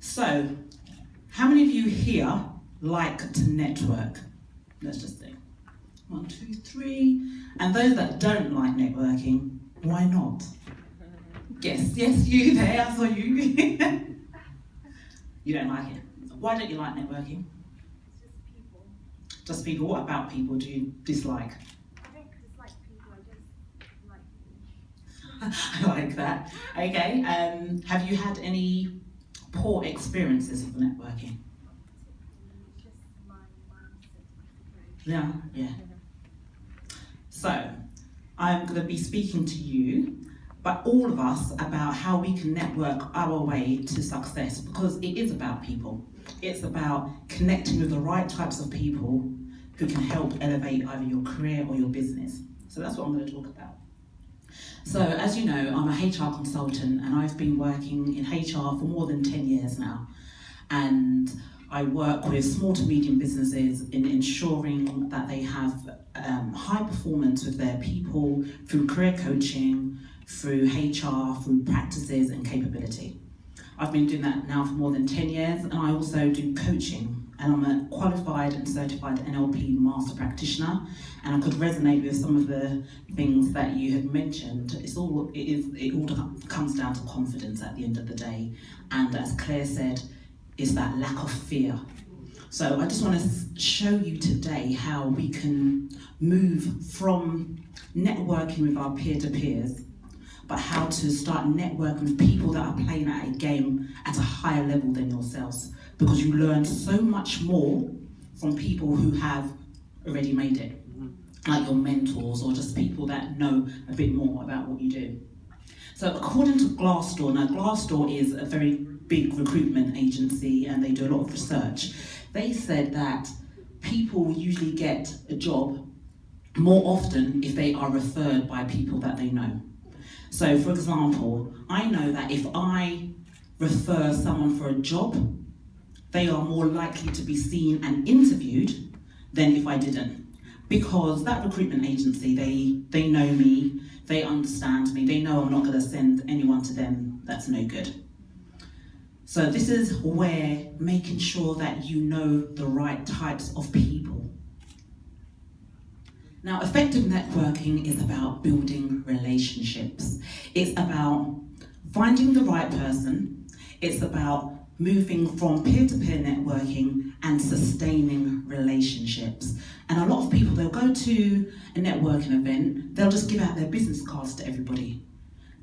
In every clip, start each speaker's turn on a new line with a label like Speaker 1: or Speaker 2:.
Speaker 1: So, how many of you here like to network? Let's just think. 1, 2, 3. And those that don't like networking, why not? Yes, you there, I saw you. You don't like it. Why don't you like networking?
Speaker 2: It's just people.
Speaker 1: Just people. What about people do you dislike?
Speaker 2: I don't dislike people, I just like people.
Speaker 1: I like that. Okay, have you had any poor experiences with networking?
Speaker 2: It's just my mindset.
Speaker 1: Yeah. So, I'm going to be speaking to you, but all of us, about how we can network our way to success, because it is about people. It's about connecting with the right types of people who can help elevate either your career or your business. So that's what I'm going to talk about. So as you know, I'm a HR consultant and I've been working in HR for more than 10 years now. And I work with small to medium businesses in ensuring that they have high performance with their people through career coaching, through HR, through practices and capability. I've been doing that now for more than 10 years, and I also do coaching, and I'm a qualified and certified NLP master practitioner, and I could resonate with some of the things that you had mentioned. It all comes down to confidence at the end of the day, and as Claire said, is that lack of fear. So I just want to show you today how we can move from networking with our peer-to-peers, but how to start networking with people that are playing at a game at a higher level than yourselves, because you learn so much more from people who have already made it, like your mentors or just people that know a bit more about what you do. So according to Glassdoor, now Glassdoor is a very big recruitment agency and they do a lot of research. They said that people usually get a job more often if they are referred by people that they know. So for example, I know that if I refer someone for a job, they are more likely to be seen and interviewed than if I didn't. Because that recruitment agency, they know me, they understand me, they know I'm not going to send anyone to them that's no good. So this is where making sure that you know the right types of people. Now, effective networking is about building relationships. It's about finding the right person. It's about moving from peer-to-peer networking and sustaining relationships. And a lot of people, they'll go to a networking event, they'll just give out their business cards to everybody.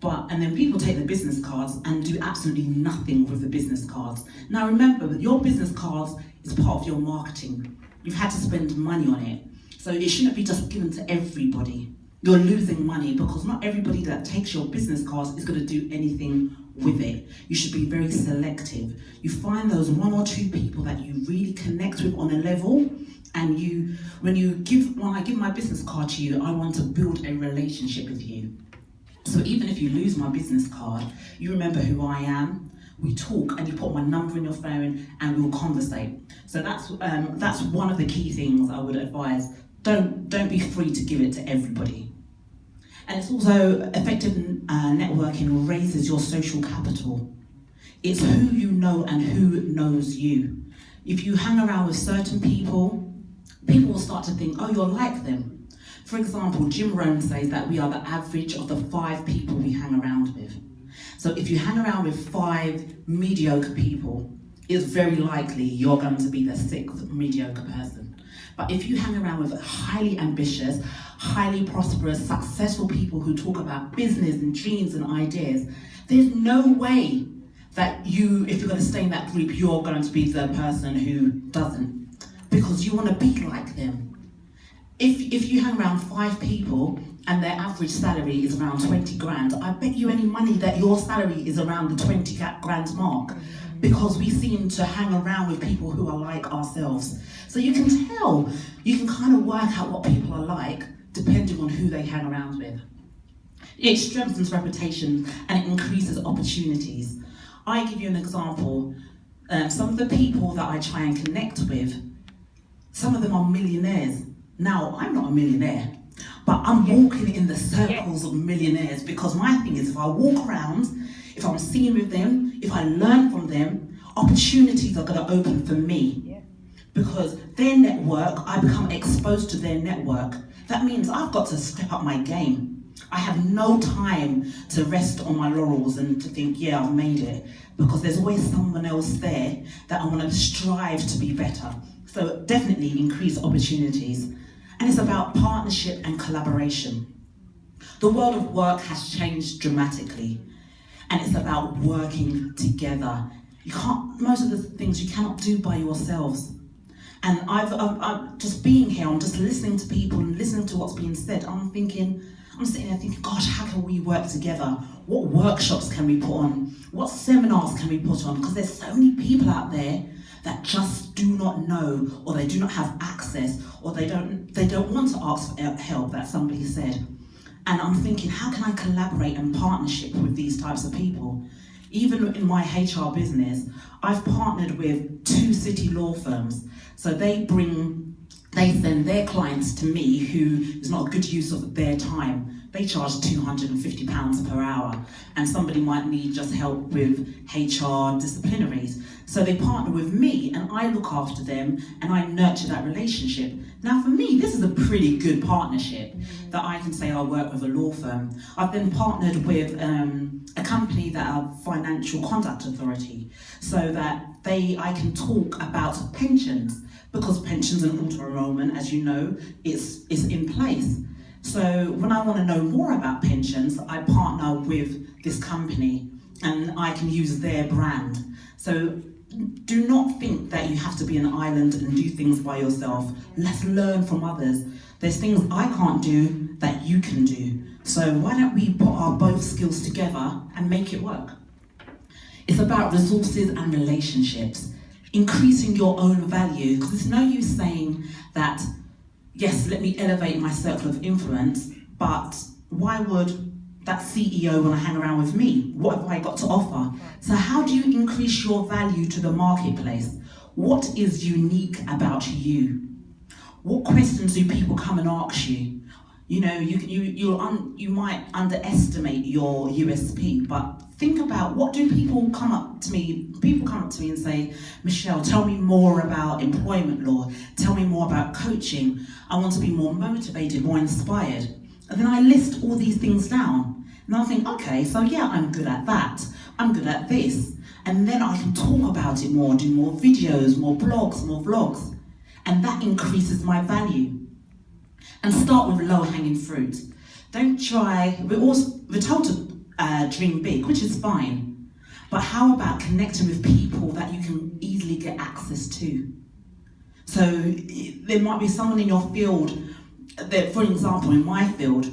Speaker 1: And then people take the business cards and do absolutely nothing with the business cards. Now remember that your business cards is part of your marketing. You've had to spend money on it. So it shouldn't be just given to everybody. You're losing money because not everybody that takes your business cards is going to do anything with it. You should be very selective. You find those 1 or 2 people that you really connect with on a level, and when I give my business card to you, I want to build a relationship with you. So even if you lose my business card, you remember who I am, we talk, and you put my number in your phone and we'll conversate. So that's one of the key things I would advise. Don't be free to give it to everybody. And it's also effective networking raises your social capital. It's who you know and who knows you. If you hang around with certain people, people will start to think, oh, you're like them. For example, Jim Rohn says that we are the average of the 5 people we hang around with. So if you hang around with 5 mediocre people, it's very likely you're going to be the 6th mediocre person. But if you hang around with highly ambitious, highly prosperous, successful people who talk about business and dreams and ideas, there's no way that if you're going to stay in that group, you're going to be the person who doesn't. Because you want to be like them. If you hang around 5 people and their average salary is around 20 grand, I bet you any money that your salary is around the 20 grand mark, because we seem to hang around with people who are like ourselves. So you can tell, you can kind of work out what people are like depending on who they hang around with. It strengthens reputation and it increases opportunities. I give you an example. Some of the people that I try and connect with, some of them are millionaires. Now, I'm not a millionaire, but I'm walking in the circles of millionaires, because my thing is, if I walk around, if I'm singing with them, if I learn from them, opportunities are going to open for me.
Speaker 3: Yeah.
Speaker 1: Because their network, I become exposed to their network. That means I've got to step up my game. I have no time to rest on my laurels and to think, yeah, I've made it, because there's always someone else there that I want to strive to be better. So definitely increase opportunities. And it's about partnership and collaboration. The world of work has changed dramatically, and it's about working together. Most of the things you cannot do by yourselves. And I'm just being here, I'm just listening to people and listening to what's being said. I'm sitting there thinking, gosh, how can we work together? What workshops can we put on? What seminars can we put on? Because there's so many people out there that just do not know, or they do not have access, or they don't want to ask for help, that somebody said. And I'm thinking, how can I collaborate and partnership with these types of people? Even in my HR business, I've partnered with 2 city law firms. So they send their clients to me who is not a good use of their time. They charge £250 per hour, and somebody might need just help with HR disciplinaries. So they partner with me, and I look after them, and I nurture that relationship. Now for me, this is a pretty good partnership that I can say I work with a law firm. I've been partnered with a company that are Financial Conduct Authority, so that I can talk about pensions, because pensions and auto-enrollment, as you know, is in place. So when I want to know more about pensions, I partner with this company, and I can use their brand. So do not think that you have to be an island and do things by yourself. Let's learn from others. There's things I can't do that you can do. So why don't we put our both skills together and make it work? It's about resources and relationships. Increasing your own value, because it's no use saying that, yes, let me elevate my circle of influence, but why would that CEO want to hang around with me? What have I got to offer? So how do you increase your value to the marketplace? What is unique about you? What questions do people come and ask you? You know, you might underestimate your USP, but think about, what do people come up to me? People come up to me and say, Michelle, tell me more about employment law. Tell me more about coaching. I want to be more motivated, more inspired. And then I list all these things down. And I think, okay, so yeah, I'm good at that. I'm good at this. And then I can talk about it more, do more videos, more blogs, more vlogs. And that increases my value. And start with low-hanging fruit. Don't try, we're told to dream big, which is fine. But how about connecting with people that you can easily get access to? So there might be someone in your field that, for example, in my field,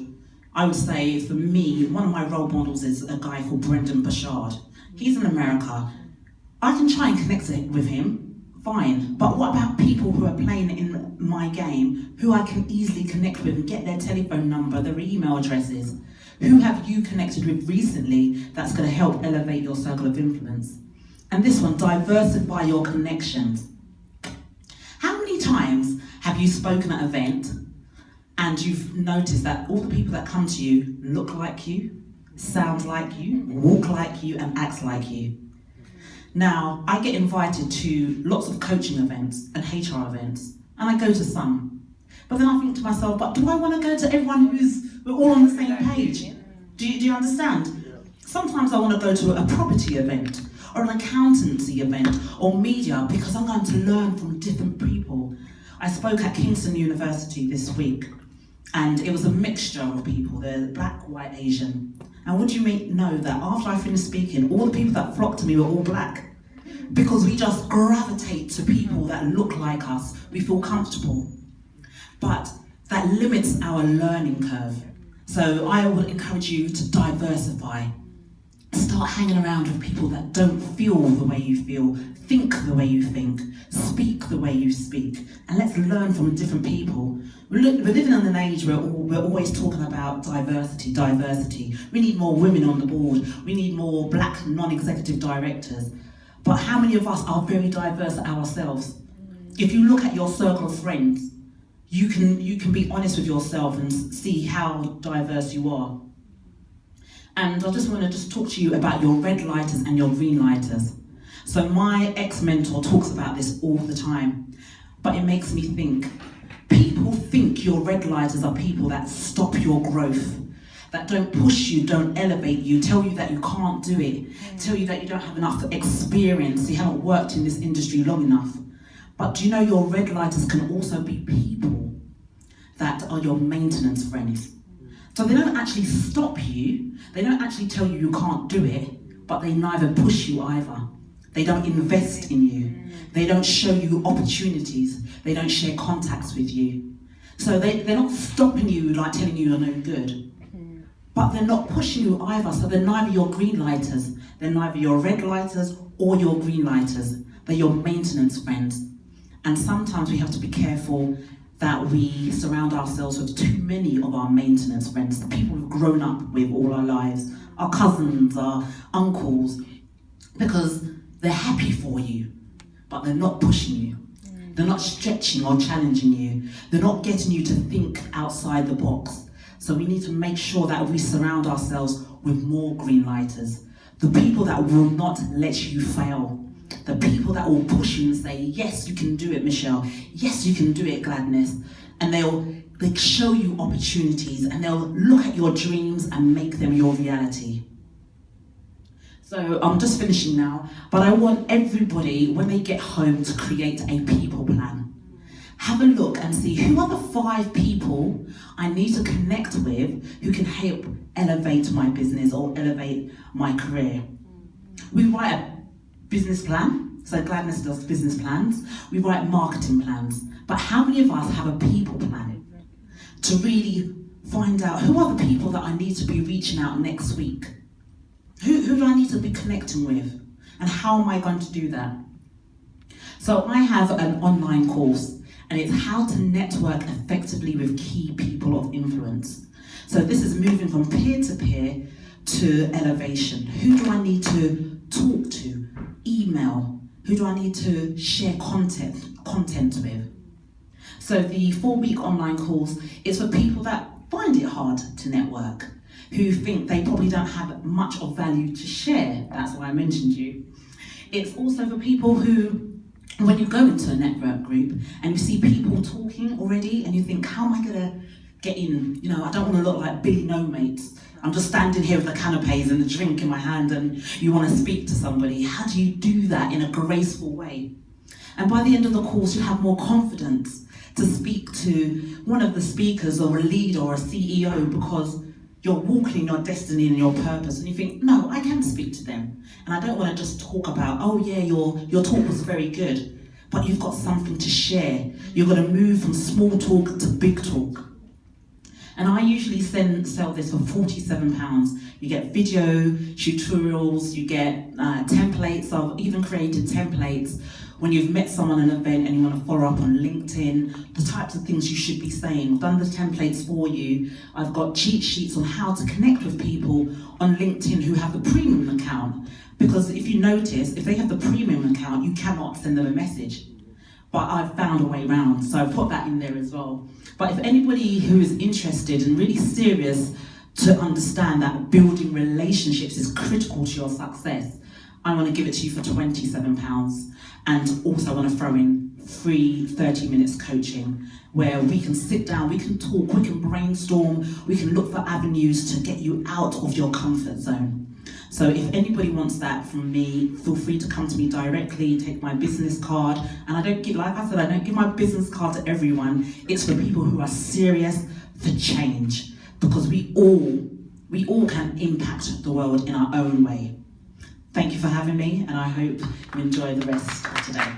Speaker 1: I would say for me, one of my role models is a guy called Brendan Burchard. He's in America. I can try and connect with him. Fine, but what about people who are playing in my game, who I can easily connect with and get their telephone number, their email addresses? Who have you connected with recently that's going to help elevate your circle of influence? And this one, diversify your connections. How many times have you spoken at an event and you've noticed that all the people that come to you look like you, sound like you, walk like you, and act like you? Now, I get invited to lots of coaching events and HR events, and I go to some. But then I think to myself, but do I want to go to everyone we're all on the same page? Do you understand? Sometimes I want to go to a property event, or an accountancy event, or media, because I'm going to learn from different people. I spoke at Kingston University this week, and it was a mixture of people. They're black, white, Asian. And would you know that after I finished speaking, all the people that flocked to me were all black? Because we just gravitate to people that look like us. We feel comfortable. But that limits our learning curve. So I would encourage you to diversify. Start hanging around with people that don't feel the way you feel, think the way you think, speak the way you speak. And let's learn from different people. We're living in an age where we're always talking about diversity. We need more women on the board. We need more black non-executive directors. But how many of us are very diverse ourselves? If you look at your circle of friends, you can be honest with yourself and see how diverse you are. And I just want to talk to you about your red lighters and your green lighters. So my ex-mentor talks about this all the time, but it makes me think. People think your red lighters are people that stop your growth, that don't push you, don't elevate you, tell you that you can't do it, tell you that you don't have enough experience, you haven't worked in this industry long enough. But do you know your red lighters can also be people that are your maintenance friends? So they don't actually stop you, they don't actually tell you you can't do it, but they neither push you either. They don't invest in you. They don't show you opportunities. They don't share contacts with you. So they're not stopping you, like telling you you're no good. But they're not pushing you either. So they're neither your green lighters. They're neither your red lighters or your green lighters. They're your maintenance friends. And sometimes we have to be careful that we surround ourselves with too many of our maintenance friends, the people we've grown up with all our lives, our cousins, our uncles, because they're happy for you, but they're not pushing you. They're not stretching or challenging you. They're not getting you to think outside the box. So we need to make sure that we surround ourselves with more green lighters. The people that will not let you fail. The people that will push you and say, yes, you can do it, Michelle. Yes, you can do it, Gladness. And they'll show you opportunities and they'll look at your dreams and make them your reality. So I'm just finishing now, but I want everybody, when they get home, to create a people plan. Have a look and see who are the 5 people I need to connect with who can help elevate my business or elevate my career. We write a business plan, so Gladness does business plans. We write marketing plans, but how many of us have a people plan to really find out who are the people that I need to be reaching out next week? Who do I need to be connecting with? And how am I going to do that? So I have an online course, and it's how to network effectively with key people of influence. So this is moving from peer-to-peer to elevation. Who do I need to talk to, email? Who do I need to share content with? So the 4-week online course is for people that find it hard to network, who think they probably don't have much of value to share. That's why I mentioned you. It's also for people who, when you go into a network group and you see people talking already and you think, how am I gonna get in? You know, I don't wanna look like Billy No Mates. I'm just standing here with the canapes and the drink in my hand and you wanna speak to somebody. How do you do that in a graceful way? And by the end of the course, you have more confidence to speak to one of the speakers or a leader or a CEO, because you're walking in your destiny and your purpose, and you think, no, I can speak to them. And I don't want to just talk about, oh yeah, your talk was very good, but you've got something to share. You're going to move from small talk to big talk. And I usually sell this for £47. You get video tutorials, you get templates. I've even created templates when you've met someone at an event and you want to follow up on LinkedIn, the types of things you should be saying. I've done the templates for you. I've got cheat sheets on how to connect with people on LinkedIn who have the premium account. Because if you notice, if they have the premium account, you cannot send them a message. But I've found a way around, so I've put that in there as well. But if anybody who is interested and really serious to understand that building relationships is critical to your success, I want to give it to you for £27, and also want to throw in free 30 minutes coaching where we can sit down, we can talk, we can brainstorm, we can look for avenues to get you out of your comfort zone. So if anybody wants that from me, feel free to come to me directly, take my business card. And I don't give, like I said, I don't give my business card to everyone. It's for people who are serious for change, because we all can impact the world in our own way. Thank you for having me, and I hope you enjoy the rest of today.